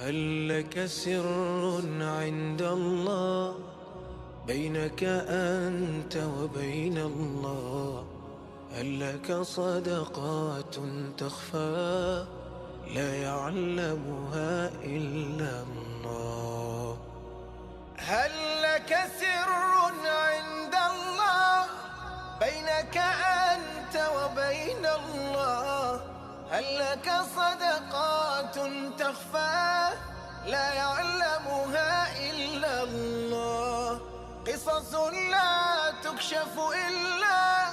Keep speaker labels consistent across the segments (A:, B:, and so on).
A: هل لك سر عند الله بينك أنت وبين الله؟ هل لك صدقات تخفى لا يعلمها إلا الله؟
B: هل لك سر عند الله بينك أنت وبين الله؟ هل لك صدقات تخفى لا يعلمها إلا الله؟ قصص لا تكشف إلا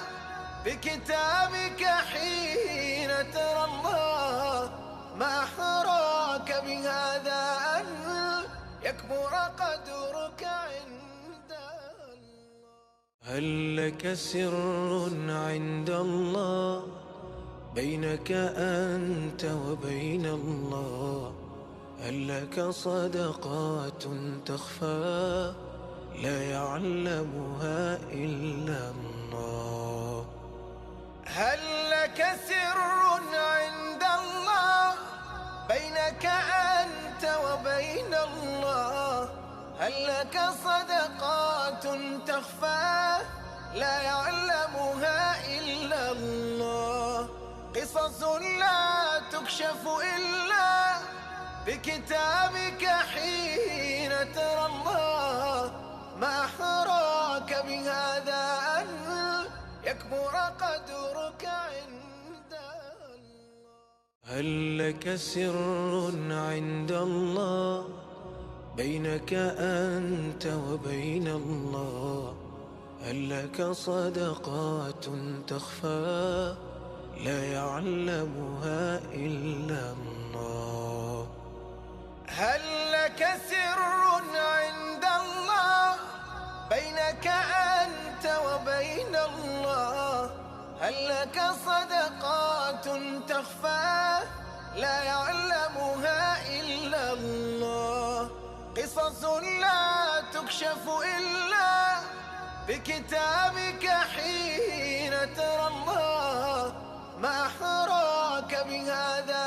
B: بكتابك حين ترى الله. ما أحراك بهذا أن يكبر قدرك عند الله.
A: هل لك سر عند الله بينك أنت وبين الله؟ هل لك صدقات تخفى لا يعلمها إلا الله؟
B: هل لك سر عند الله بينك أنت وبين الله؟ هل لك صدقات تخفى لا يعلمها إلا الله؟ قصص لا تكشف إلا بكتابك حين ترى الله. ما أحراك بهذا أن يكبر قدرك عند الله.
A: هل لك سر عند الله بينك أنت وبين الله؟ هل لك صدقات تخفى لا يعلمها إلا الله؟
B: هل لك سر عند الله بينك أنت وبين الله؟ هل لك صدقات تخفى لا يعلمها إلا الله؟ قصص لا تكشف إلا بكتابك حين ترى الله. ما أحراك بهذا